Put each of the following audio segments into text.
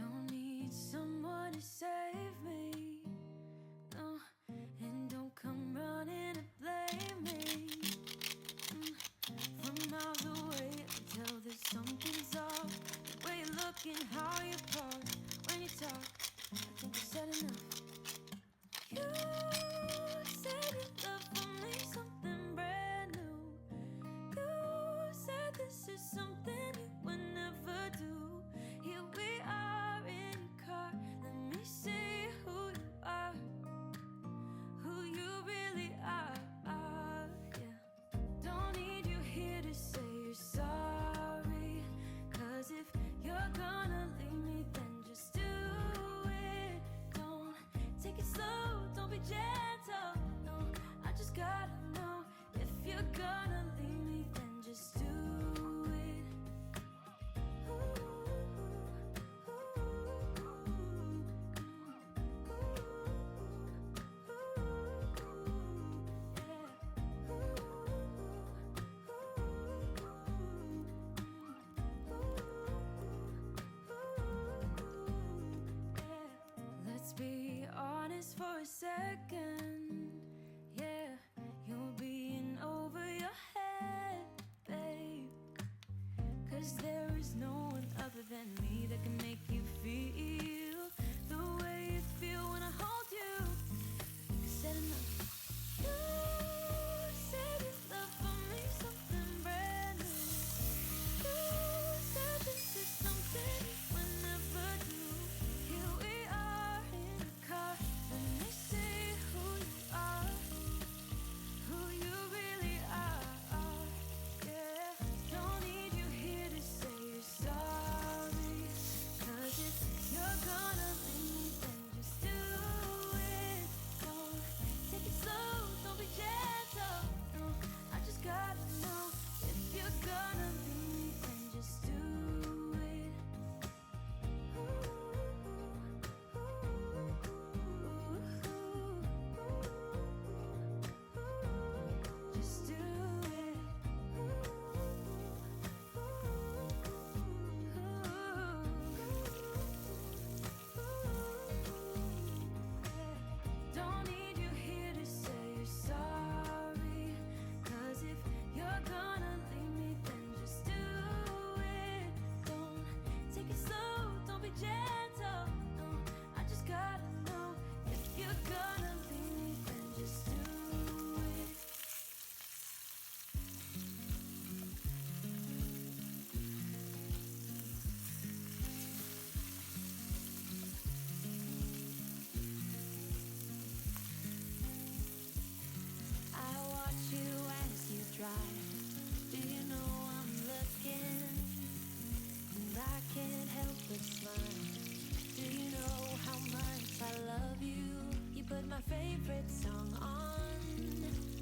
Don't need someone to save me, no. And don't come running to blame me. From miles away I can tell that something's off. The way you look and how you pause when you talk, I think I said enough. You said your love for me something brand new. You said this is something you would never do. Here we are in your car. Let me see who you are, who you really are. Yeah. Don't need you here to say you're sorry, 'cause if you're gonna leave me, then just do it. Don't take it slow, don't be gentle. No, I just gotta know, if you're gonna leave me, then just do it. Let's be honest for a second. Yeah, you're being over your head, babe. 'Cause there is no one other than me that can make you feel the way you feel when I hold you. I said enough. You said your love for me something brand new. You said this is something you would never do. Here we are in the car. Let me see who you are, who you really are. Yeah. Don't need you here to say you're sorry, 'cause if you're gonna leave me, then just do it. Don't take it slow, don't be gentle. No, I just gotta know, if you're gonna leave me, then just do it. Just do it. Don't need you here to say you're sorry, 'cause if you're gonna leave me, then just do it. Don't take it slow, don't be gentle. No, I just gotta know, if you're gonna leave me, then just do it. I watch you as you drive. Do you know I'm looking? And I can't help but smile. Do you know how much I love you? You put my favorite song on,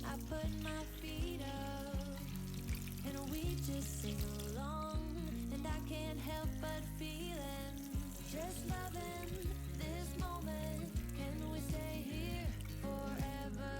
I put my feet up, and we just sing along. And I can't help but feeling, just loving this moment. Can we stay here forever?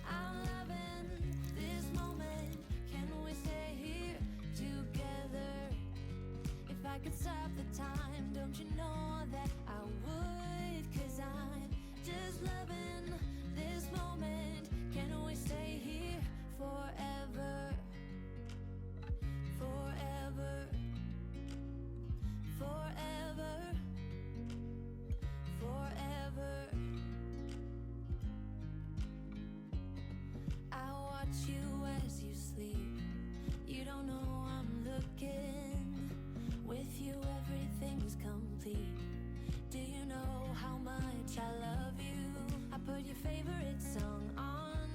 I'm loving this moment. Can we stay here together? If I could stop the time, don't you know that I would? 'Cause I'm just loving this moment. Can we stay here forever? Forever. Forever. Forever. I watch you as you sleep. You don't know I'm looking. With you everything's complete. Do you know how much I love you? I put your favorite song on,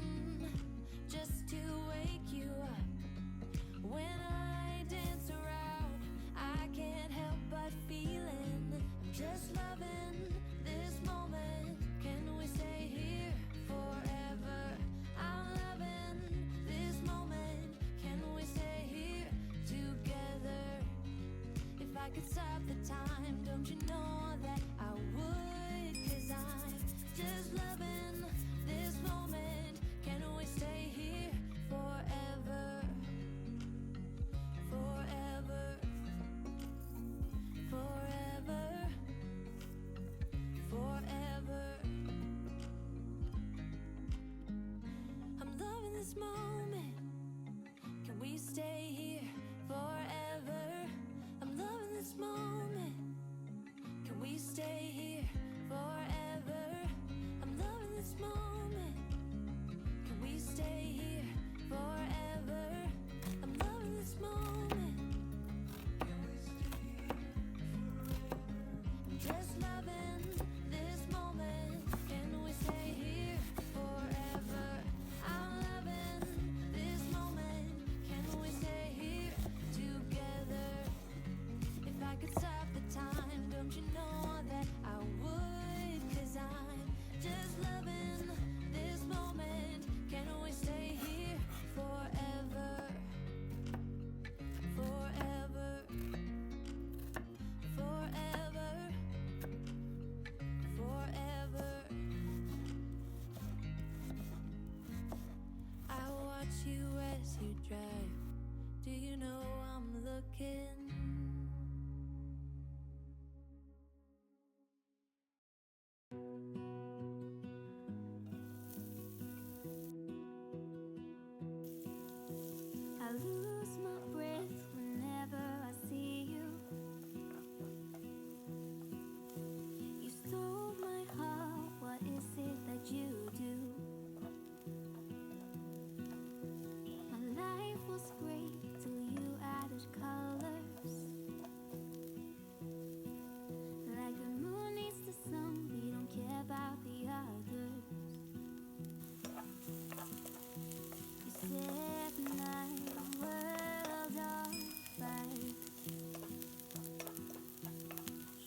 just to wake you up. When I dance around, I can't help but feeling, I'm just loving this moment. Can we stay here forever? I'm loving this moment. Can we stay here together? If I could stop the time, don't you know that I would? 'Cause I'm just loving this moment. Can we stay here forever? Forever. Forever. this moment. Can we stay here forever? I'm loving this moment. Can we stay here forever? I'm loving this moment. Can we stay here forever? I'm loving this moment. Can we stay here forever? I'm just loving this moment. Can we stay here forever? I'm loving this moment. Can we stay here together? If I could stop the time, don't you know that I would? 'Cause I'm just loving this moment. Can we stay here forever? Forever. Forever. Forever. I watch you as you drive. Do you know I'm looking? I lose my breath whenever I see you. You stole my heart, what is it that you do? My life was great till you added colors. Like the moon needs the sun, we don't care about the others. You set my world on fire.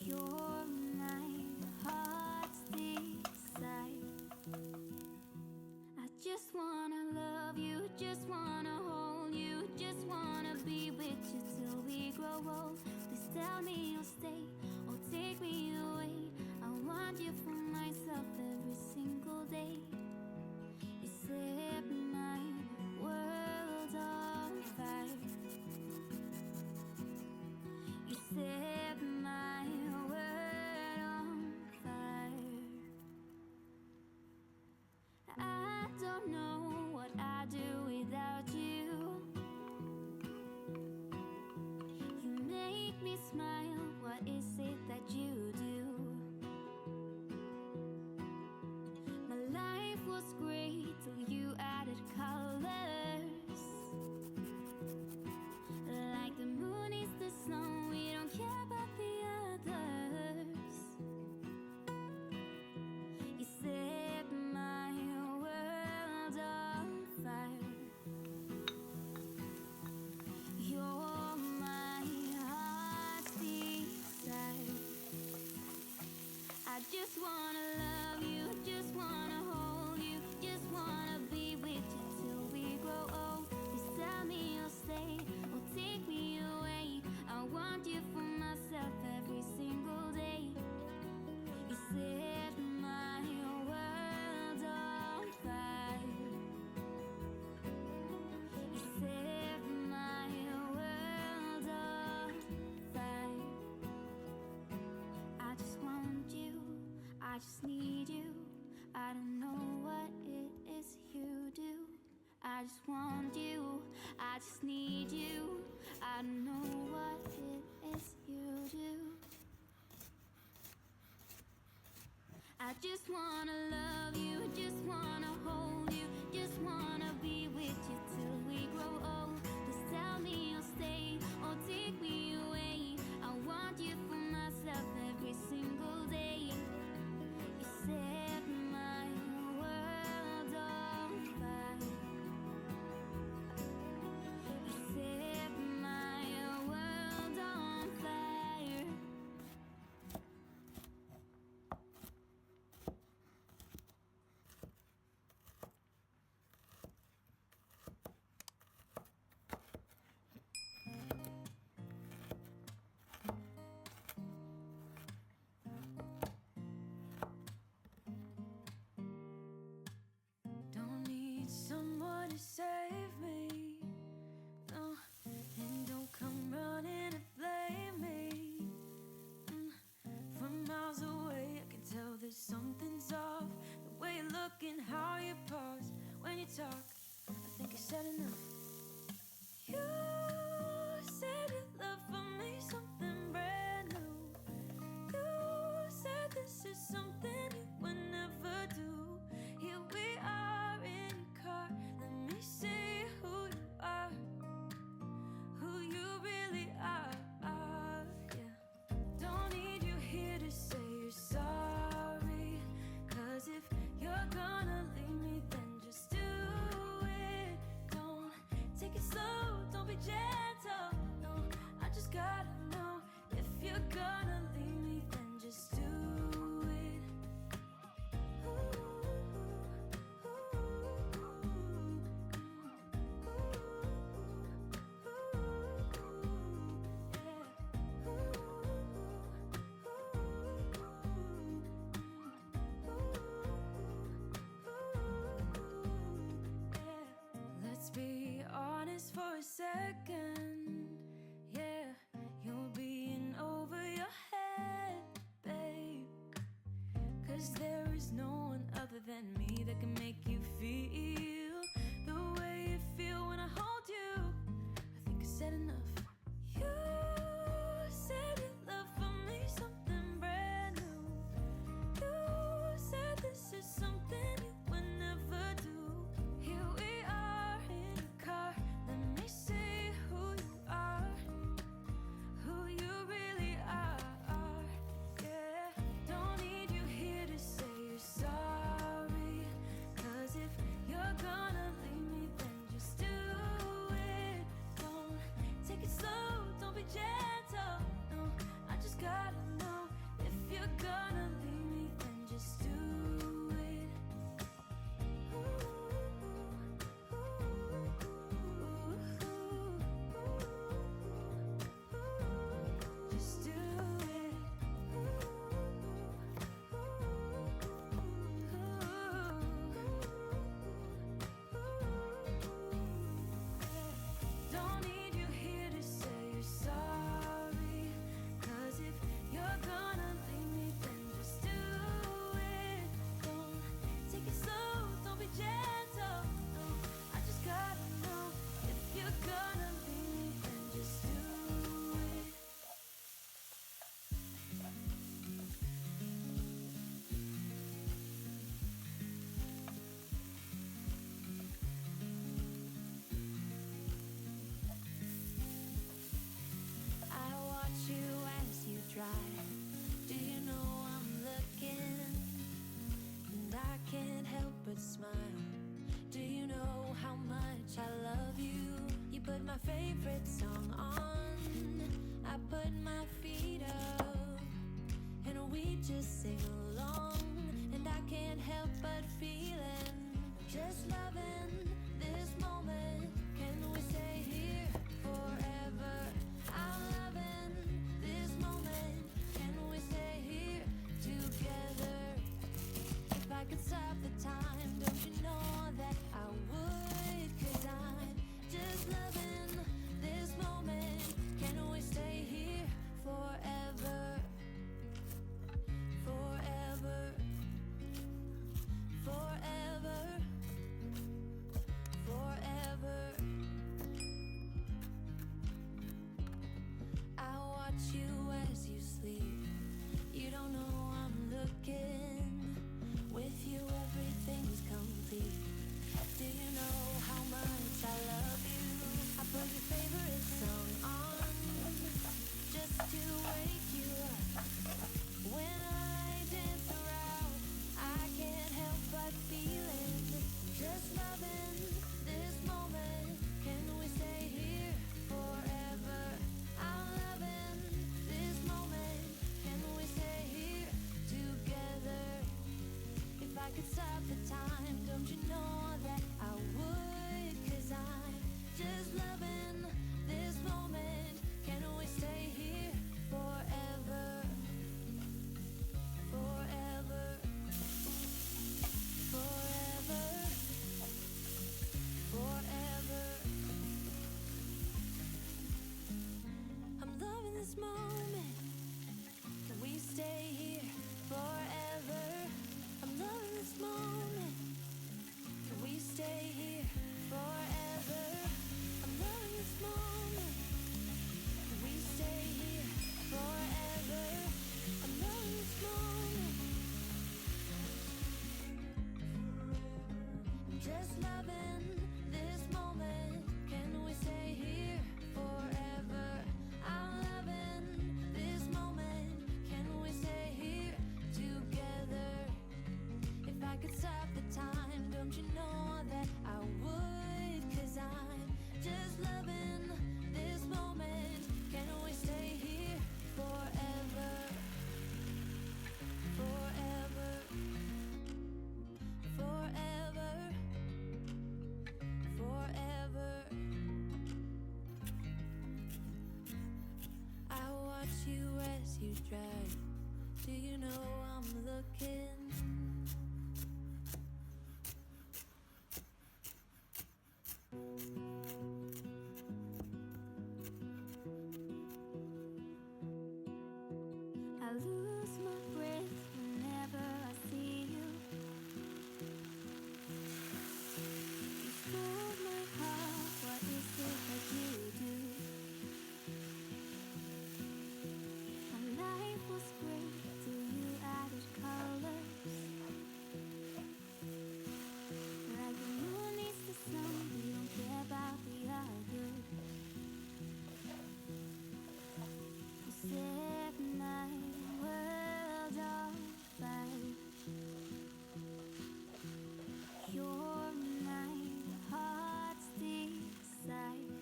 You're my heart's desire. I just wanna love you, just wanna hold you, just wanna be with you till we grow old. Please tell me you'll stay or take me away. I want you for myself every single day. You set my world on fire. You set my world on fire. I don't know what I'd do without you. You make me smile, what is it that you do? My life was great till you added colors. Like the moon is the sun, we don't care about the others. You set my world on fire. You're my heart's desire. I just wanna love you, just wanna hold you, just wanna be with you till we grow old. Please tell me you'll stay or take me away. I want you for myself every single day. You set my world on fire. You set my world on fire. I just want you, I just need you. I don't know what it is you do. I just want you, I just need you. I don't know what it is you do. I just wanna love you, just wanna hold you, just wanna be with you till we grow old. Just tell me you'll stay or take me away. I want you for myself every single day. You set my world on fire. You set my world on fire. Don't need someone to save me, no, and don't come running to blame me. From miles away, I can tell there's something's off. The way you look and how you pause when you talk. I think I said enough. You said your love for me something brand new. You said this is something you would never do. Here we are in your car. Let me see who you are, who you really are. Yeah. Don't need you here to say you're sorry. 'Cause if you're gonna leave me, then just do it. Don't take it slow, don't be gentle. No, I just gotta know. If you're gonna leave me, then just do it. Let's be honest for a second. Yeah, you're being over your head, babe. 'Cause there is no one other than me that can make you feel the way you feel when I hold you. I think I said enough. You said your love for me something brand new. You said this is something you would never do. Here we are in your car. Let me see who you are, who you really are. Yeah. Don't need you here to say you're sorry. 'Cause if you're gonna leave me, then just do it. Don't take it slow, don't be gentle. No, I just gotta know. If you're gonna leave me, then just do it. Just do it. Don't need you here to say you're sorry. 'Cause if you're gonna leave me, then just do it. Don't take it slow, don't be gentle. No, I just gotta know. If you're gonna leave me, then just do it. I watch you as you drive. Do you know I'm looking? And I can't help but smile. Do you know how much I love you? You put my favorite song on. I put my feet up, and we just sing along. And I can't help but feeling, just loving this moment. Can we stay here forever? I'm loving this moment. Can we stay here together? If I could stop the time, don't you know that I would? 'Cause I'm just loving this moment. Can we stay here forever? Forever. Forever. Forever. I watch you as you sleep. You don't know I'm looking. With you everything's complete. Do you know how much I love you? I put your favorite song on, just to wake you up. When I dance around, I can't help but feeling, just loving this moment. Can we stay here forever? I'm loving you as you drive. Do you know I'm looking? I lose my breath whenever I see you. You stole my heart, what is it that you do? My life was great till you added colors. Like the moon needs the sun, we don't care about the others. You set my world on fire. You're my heart's desire.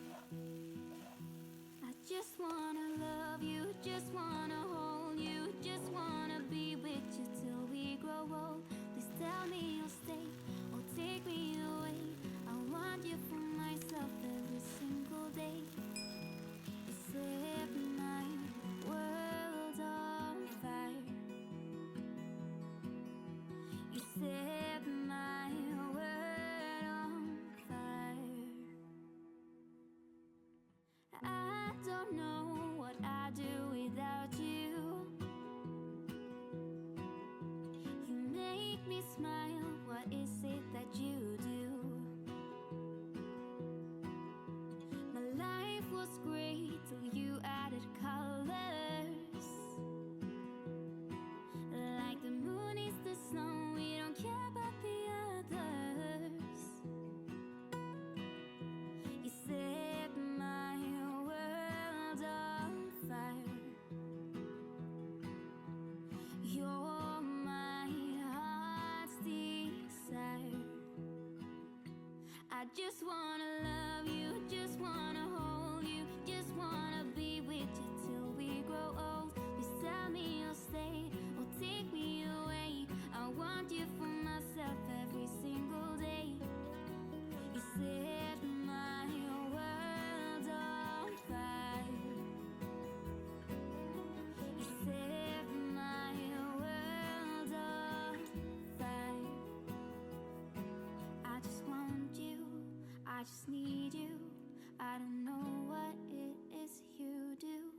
I just wanna love you, just wanna hold you, just wanna be with you till we grow old. Please tell me you'll stay or take me away. I want you for myself every single day. You set my world on fire. You set my world on fire. I don't know what I'd do without you. You make me smile, what is it that you do? My life was great till you added colors. Like the moon is the snow, we don't care about the others. You set my world on fire. You're my heart's desire. I just wanna love you, just wanna hold you, just wanna be with you till we grow old. Please tell me you'll stay or take me away. I want you for myself every single day. You set my world on fire. You set my world on fire. I just want you, I just need you. I don't know what it is you do.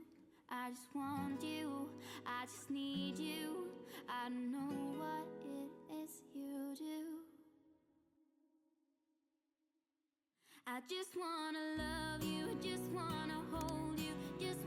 I just want you, I just need you. I don't know what it is you do. I just wanna love you, just wanna hold you, just